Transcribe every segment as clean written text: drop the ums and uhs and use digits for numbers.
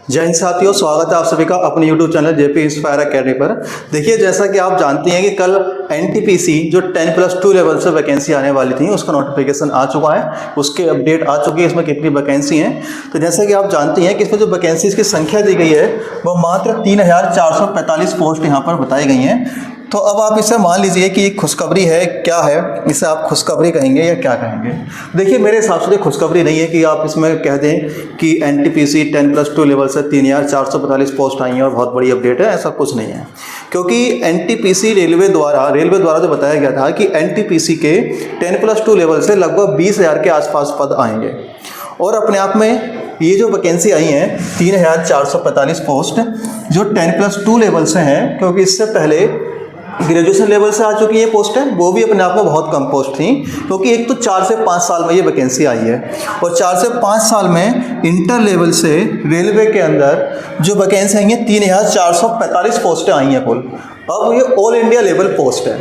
जय हिंद साथियों, स्वागत है आप सभी का अपने YouTube channel JP inspire academy पर। देखिए, जैसा कि आप जानते हैं कि कल एनटीपीसी जो 10+2 लेवल से वैकेंसी आने वाली थी उसका नोटिफिकेशन आ चुका है, उसके अपडेट आ चुकी है इसमें कितनी वैकेंसी हैं। तो जैसा कि आप जानते हैं कि इसमें जो वैकेंसी की संख्या दी गई है वो मात्र 3445 पोस्ट यहाँ पर बताई गई हैं। तो अब आप इसे मान लीजिए कि खुशखबरी है, क्या है इसे आप खुशखबरी कहेंगे या क्या कहेंगे। देखिए, मेरे हिसाब से खुशखबरी नहीं है कि आप इसमें कह दें कि एनटीपीसी 10+2 लेवल से 3445 पोस्ट आई हैं और बहुत बड़ी अपडेट है, ऐसा कुछ नहीं है। क्योंकि एनटीपीसी रेलवे द्वारा जो बताया गया था कि एनटीपीसी के 10+2 लेवल से लगभग 20,000 के आसपास पद आएंगे और अपने आप में ये जो वैकेंसी आई हैं 3445 पोस्ट जो 10+2 लेवल से हैं, क्योंकि इससे पहले ग्रेजुएशन लेवल से आ चुकी ये पोस्ट है, वो भी अपने आप में बहुत कम पोस्ट थी। क्योंकि एक तो 4 से 5 साल में ये वैकेंसी आई है और 4 से 5 साल में इंटर लेवल से रेलवे के अंदर जो वैकेंसी आई हैं 3445 पोस्टें आई हैं कुल। अब ये ऑल इंडिया लेवल पोस्ट है,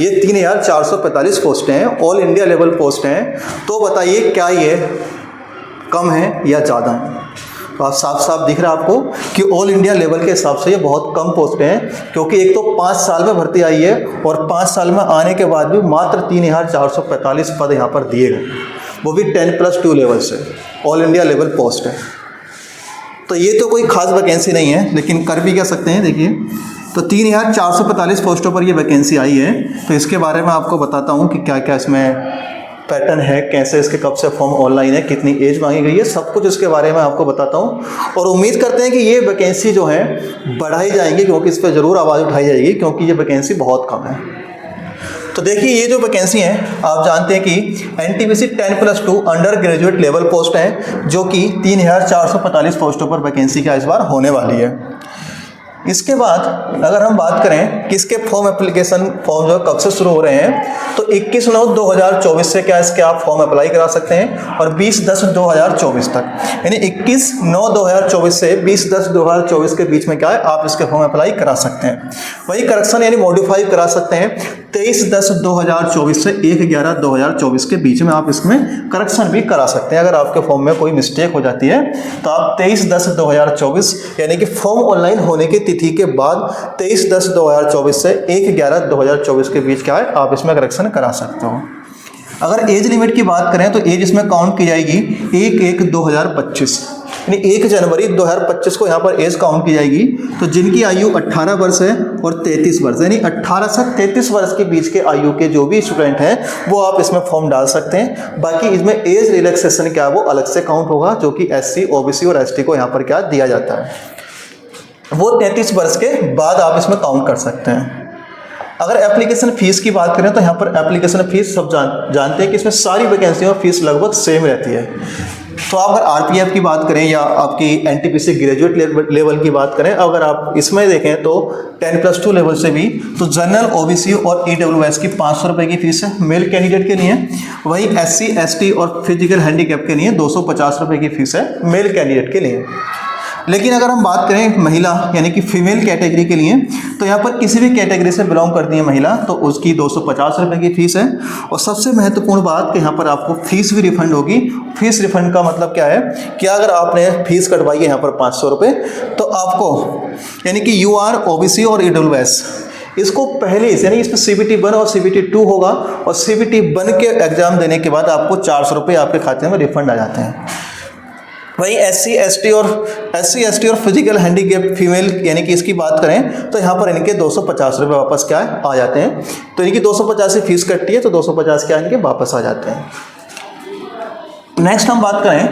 ये 3445 पोस्टें हैं, ऑल इंडिया लेवल पोस्ट हैं। तो बताइए क्या ये कम है या ज़्यादा है? तो आप साफ साफ दिख रहा है आपको कि ऑल इंडिया लेवल के हिसाब से ये बहुत कम पोस्टें हैं। क्योंकि एक तो 5 साल में भर्ती आई है और 5 साल में आने के बाद भी मात्र 3445 पद यहाँ पर दिए गए, वो भी 10+2 लेवल से ऑल इंडिया लेवल पोस्ट है। तो ये तो कोई खास वैकेंसी नहीं है, लेकिन कर भी क्या सकते हैं। देखिए, तो 3445 पोस्टों पर ये वैकेंसी आई है। तो इसके बारे में आपको बताता हूँ कि क्या क्या इसमें पैटर्न है, कैसे इसके कब से फॉर्म ऑनलाइन है, कितनी एज मांगी गई है, सब कुछ इसके बारे में आपको बताता हूँ। और उम्मीद करते हैं कि ये वैकेंसी जो है बढ़ाई जाएंगी, क्योंकि इस पर ज़रूर आवाज़ उठाई जाएगी, क्योंकि ये वैकेंसी बहुत कम है। तो देखिए, ये जो वैकेंसी है आप जानते हैं कि NTPC 10+2 under graduate level post है, जो कि 3445 पोस्टों पर वैकेंसी क्या इस बार होने वाली है। इसके बाद अगर हम बात करें कि इसके फॉर्म जो कब से शुरू हो रहे हैं, तो 21/9/2024 से क्या इसके आप फॉर्म अप्लाई करा सकते हैं और 20/10/2024 तक, यानी 21/9/2024 से 20/10/2024 के बीच में क्या है आप इसके फॉर्म अप्लाई करा सकते हैं। वही करेक्शन यानी मॉडिफाई करा सकते हैं 23/10/2024 से 1/11/2024 के बीच में आप इसमें करेक्शन भी करा सकते हैं। अगर आपके फॉर्म में कोई मिस्टेक हो जाती है तो आप 23/10/2024 यानी कि फॉर्म ऑनलाइन होने की तिथि के बाद 23/10/2024 से 1/11/2024 के बीच क्या है आप इसमें करेक्शन करा सकते हो। अगर एज लिमिट की बात करें तो एज इसमें काउंट की जाएगी 1/1/2025, यानी 1 जनवरी 2025 को यहाँ पर एज काउंट की जाएगी। तो जिनकी आयु 18 वर्ष है और 33 वर्ष, यानी 18 से 33 वर्ष के बीच के आयु के जो भी स्टूडेंट हैं वो आप इसमें फॉर्म डाल सकते हैं। बाकी इसमें एज रिलैक्सेशन क्या है वो अलग से काउंट होगा, जो कि SC, OBC और ST को यहाँ पर क्या दिया जाता है, वो 33 वर्ष के बाद आप इसमें काउंट कर सकते हैं। अगर एप्लीकेशन फीस की बात करें तो यहाँ पर एप्लीकेशन फीस सब जानते हैं कि इसमें सारी वैकेंसियों में फीस लगभग सेम रहती है। तो आप अगर RPF की बात करें या आपकी एनटीपीसी ग्रेजुएट लेवल की बात करें, अगर आप इसमें देखें तो 10+2 लेवल से भी तो जनरल, OBC और EWS की 500 रुपये की फीस है मेल कैंडिडेट के लिए। वही SC, ST और फिजिकल हैंडीकैप के लिए 250 रुपये की फीस है मेल कैंडिडेट के लिए। लेकिन अगर हम बात करें महिला यानी कि फीमेल कैटेगरी के लिए, तो यहाँ पर किसी भी कैटेगरी से बिलोंग करती है महिला तो उसकी 250 रुपये की फ़ीस है। और सबसे महत्वपूर्ण बात कि यहाँ पर आपको फीस भी रिफंड होगी। फीस रिफंड का मतलब क्या है कि अगर आपने फीस कटवाई है यहाँ पर 500 रुपये, तो आपको यानी कि UR, OBC और EWS इसको पहले से यानी इसमें CBT 1 और CBT 2 होगा, और CBT 1 के एग्जाम देने के बाद आपको 400 रुपये आपके खाते में रिफंड आ जाते हैं। वही SC, ST और फिजिकल हैंडीकैप फीमेल यानी कि इसकी बात करें तो यहाँ पर इनके 250 रुपये वापस क्या है आ जाते हैं। तो इनकी 250 की फीस कटती है तो 250 क्या इनके वापस आ जाते हैं। नेक्स्ट हम बात करें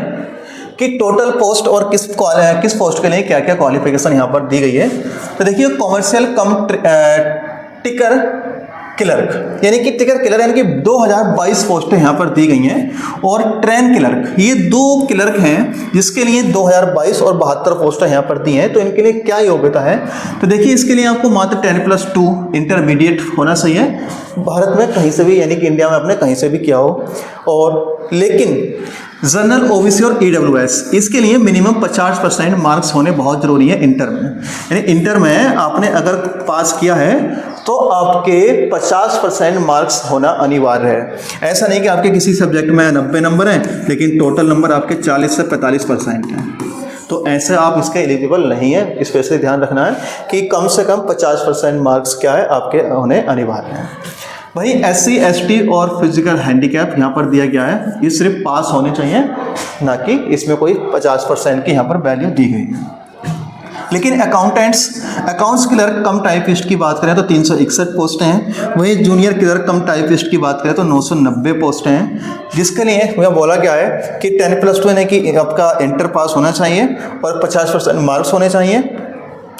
कि टोटल पोस्ट और किस पोस्ट के लिए क्या क्या क्वालिफिकेशन यहाँ पर दी गई है। तो देखिए, कॉमर्शियल कम टिकर क्लर्क यानी कि टिकर क्लर्क यानी कि 2022 पोस्टें यहाँ पर दी गई हैं। और ट्रेन क्लर्क, ये 2 क्लर्क हैं जिसके लिए 2022 और 72 पोस्टें यहाँ पर दी हैं। तो इनके लिए क्या योग्यता है, तो देखिए इसके लिए आपको मात्र 10+2 इंटरमीडिएट होना चाहिए, भारत में कहीं से भी यानी कि इंडिया में अपने कहीं से भी किया हो। और लेकिन जनरल, OBC और EWS इसके लिए मिनिमम 50% मार्क्स होने बहुत ज़रूरी है इंटर में। यानी इंटर में आपने अगर पास किया है तो आपके 50% मार्क्स होना अनिवार्य है। ऐसा नहीं कि आपके किसी सब्जेक्ट में 90 नंबर हैं लेकिन टोटल नंबर आपके 40 से 45% हैं। तो ऐसे आप इसके एलिजिबल नहीं है। स्पेशली ध्यान रखना है कि कम से कम 50% मार्क्स क्या है आपके होने अनिवार्य हैं। वही SC ST और फिजिकल हैंडीकैप यहाँ पर दिया गया है, ये सिर्फ पास होने चाहिए, ना कि इसमें कोई 50% की यहाँ पर वैल्यू दी गई है। लेकिन अकाउंट्स क्लर्क कम टाइपिस्ट की बात करें तो 361 पोस्टें हैं। वहीं जूनियर क्लर्क कम टाइपिस्ट की बात करें तो 990 पोस्टें हैं, जिसके लिए मुझे बोला गया है कि 10+2 यानी कि आपका इंटर पास होना चाहिए और 50% मार्क्स होने चाहिए।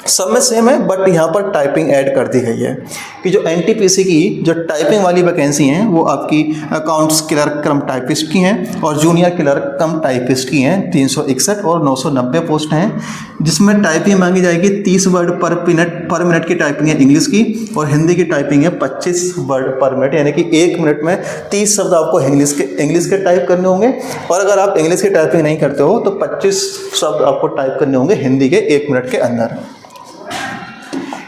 सब में सेम है, बट यहाँ पर टाइपिंग ऐड कर दी गई है कि जो NTPC की जो टाइपिंग वाली वैकेंसी हैं वो आपकी अकाउंट्स क्लर्क कम टाइपिस्ट की हैं और जूनियर क्लर्क कम टाइपिस्ट की हैं। 361 और 990 पोस्ट हैं, जिसमें टाइपिंग मांगी जाएगी 30 वर्ड पर मिनट की टाइपिंग है इंग्लिश की, और हिंदी की टाइपिंग है 25 वर्ड पर मिनट, यानी कि 1 मिनट में 30 शब्द आपको इंग्लिश के टाइप करने होंगे। और अगर आप इंग्लिश की टाइपिंग नहीं करते हो तो 25 शब्द आपको टाइप करने होंगे हिंदी के 1 मिनट के अंदर।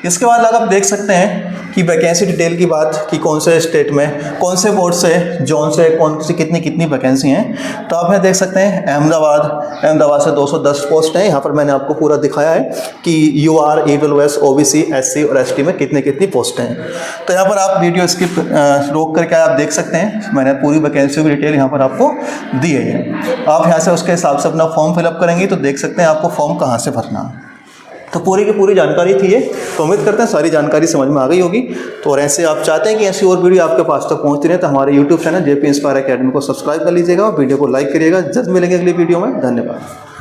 इसके बाद आप देख सकते हैं कि वैकेंसी डिटेल की बात कि कौन से स्टेट में, कौन से बोर्ड से, जोन से, कौन सी कितनी वैकेंसी हैं। तो आप यहाँ देख सकते हैं अहमदाबाद से 210 पोस्ट हैं। यहाँ पर मैंने आपको पूरा दिखाया है कि UR, EWS, OBC, SC और ST में कितनी पोस्टें हैं। तो यहाँ पर आप वीडियो स्किप रोक करके आप देख सकते हैं, मैंने पूरी वैकेंसी की डिटेल यहाँ पर आपको दी है। आप यहाँ से उसके हिसाब से अपना फॉर्म फिलअप करेंगे तो देख सकते हैं आपको फॉर्म कहाँ से भरना है। तो पूरी की पूरी जानकारी थी ये, तो उम्मीद करते हैं सारी जानकारी समझ में आ गई होगी। तो और ऐसे आप चाहते हैं कि ऐसी और वीडियो आपके पास तक पहुंचती रहे तो हमारे YouTube channel JP inspire academy को सब्सक्राइब कर लीजिएगा और वीडियो को लाइक करिएगा। जल्द मिलेंगे अगली वीडियो में। धन्यवाद।